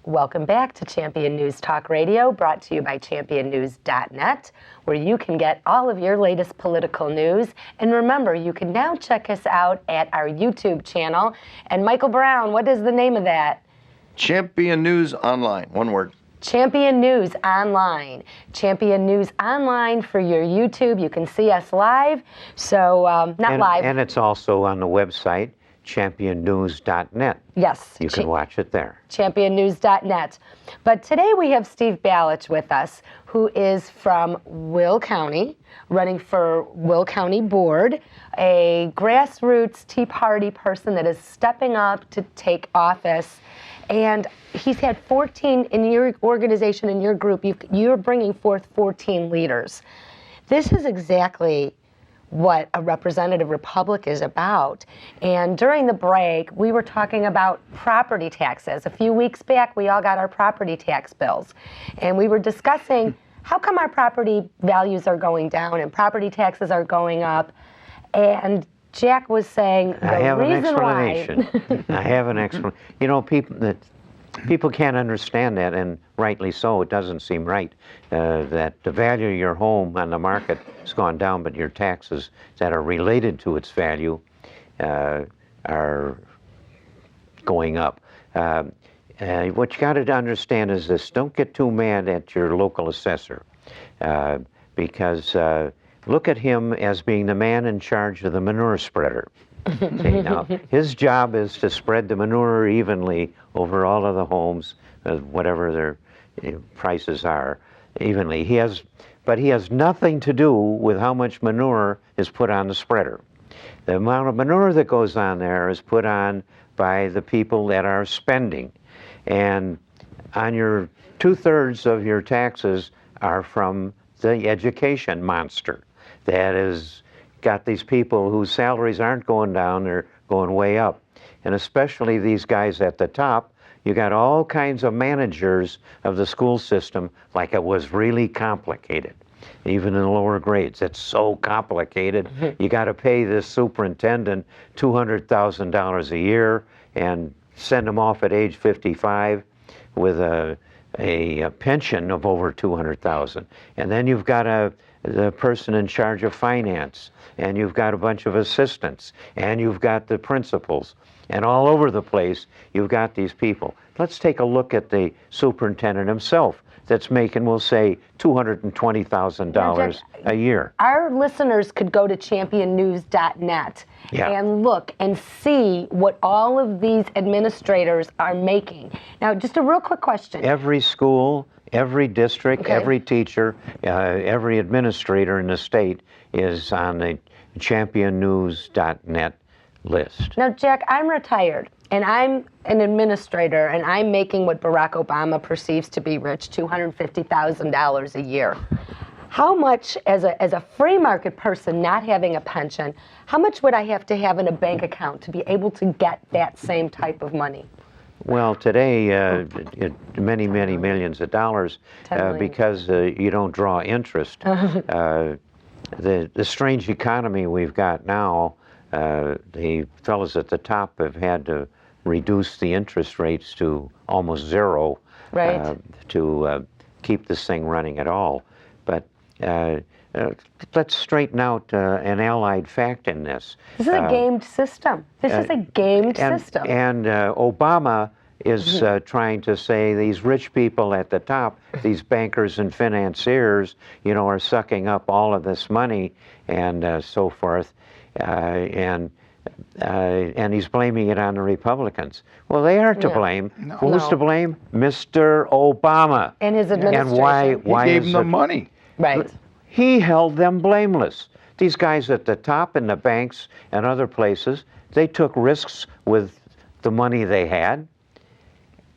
Welcome back to Champion News Talk Radio, brought to you by championnews.net, where you can get all of your latest political news. And remember, you can now check us out at our YouTube channel. And Michael Brown, what is the name of that? Champion News Online, one word. Champion News Online. Champion News Online for your YouTube. You can see us live. So, live. And it's also on the website, championnews.net. Yes. You can watch it there. Championnews.net. But today we have Steve Balich with us, who is from Will County, running for Will County Board, a grassroots Tea Party person that is stepping up to take office. And he's had 14 in your organization, in your group. You're bringing forth 14 leaders. This is exactly what a representative republic is about. And during the break, we were talking about property taxes. A few weeks back, we all got our property tax bills. And we were discussing how come our property values are going down and property taxes are going up. And Jack was saying I have an explanation. I have an explanation. You know, people can't understand that, and rightly so. It doesn't seem right that the value of your home on the market has gone down, but your taxes that are related to its value are going up. What you got to understand is this: don't get too mad at your local assessor, because look at him as being the man in charge of the manure spreader. See, now, his job is to spread the manure evenly over all of the homes, whatever their prices are, evenly. But he has nothing to do with how much manure is put on the spreader. The amount of manure that goes on there is put on by the people that are spending. And on your 2/3 of your taxes are from the education monster that has got these people whose salaries aren't going down, they're going way up. And especially these guys at the top, you got all kinds of managers of the school system like it was really complicated. Even in the lower grades, it's so complicated. You got to pay this superintendent $200,000 a year and send him off at age 55 with a pension of over $200,000. And then you've got the person in charge of finance, and you've got a bunch of assistants, and you've got the principals, and all over the place you've got these people. Let's take a look at the superintendent himself that's making, we'll say, $220,000 a year. Our listeners could go to championnews.net and look and see what all of these administrators are making. Now, just a real quick question. Every school, every district, every teacher, every administrator in the state is on the championnews.net list. Now, Jack, I'm retired, and I'm an administrator, and I'm making what Barack Obama perceives to be rich, $250,000 a year. How much, as a free market person not having a pension, how much would I have to have in a bank account to be able to get that same type of money? Well, today, many, many millions of dollars, because you don't draw interest. The strange economy we've got now, the fellows at the top have had to reduce the interest rates to almost zero to keep this thing running at all. But let's straighten out an allied fact in this. This is a gamed system. This is a gamed system. And Obama is trying to say these rich people at the top, these bankers and financiers, are sucking up all of this money and so forth. And he's blaming it on the Republicans. Well, they aren't to blame. No. Who's to blame? Mr. Obama. And his administration. And why he gave them the money. Right. He held them blameless. These guys at the top in the banks and other places, they took risks with the money they had.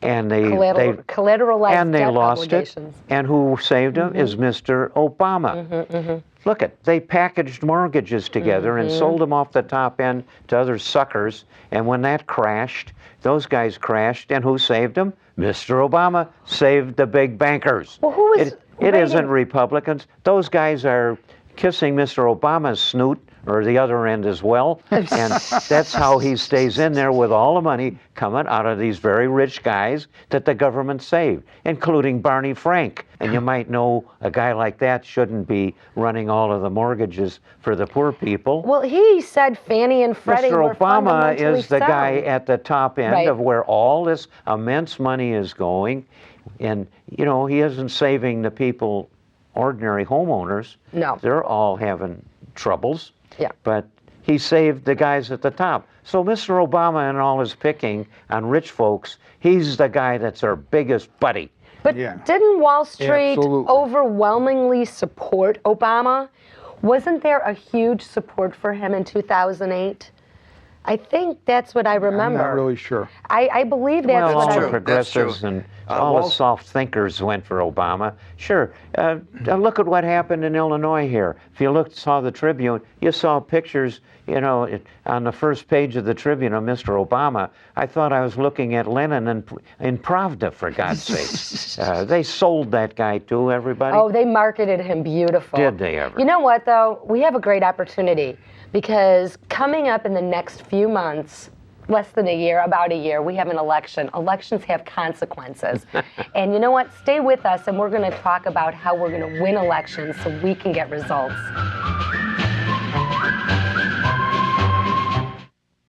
And they collateralized and they debt lost obligations. It. And who saved them is Mr. Obama. Look they packaged mortgages together and sold them off the top end to other suckers. And when that crashed, those guys crashed. And who saved them? Mr. Obama saved the big bankers. Well, who is it isn't Republicans. Those guys are kissing Mr. Obama's snoot or the other end as well. And that's how he stays in there with all the money coming out of these very rich guys that the government saved, including Barney Frank. And you might know a guy like that shouldn't be running all of the mortgages for the poor people. Well, he said Fannie and Freddie Mr. were Obama fundamentally is the guy sound. at the top end Right. of where all this immense money is going. And, you know, he isn't saving the people, ordinary homeowners. No. They're all having troubles. Yeah. But he saved the guys at the top. So Mr. Obama and all his picking on rich folks, he's the guy that's our biggest buddy. But Yeah. didn't Wall Street Absolutely. overwhelmingly support Obama? Wasn't there a huge support for him in 2008? I think that's what I remember. I'm not really sure. I believe that's Well, what all I the true. progressives That's true. and all Wall- the soft thinkers went for Obama. Sure. Look at what happened in Illinois here. If you saw the Tribune, you saw pictures, you know, on the first page of the Tribune of Mr. Obama. I thought I was looking at Lenin in Pravda, for God's sake. They sold that guy to everybody. Oh, they marketed him beautiful. Did they ever? You know what, though? We have a great opportunity because coming up in the next few months, less than a year, about a year, we have an election. Elections have consequences. And you know what? Stay with us, and we're going to talk about how we're going to win elections so we can get results.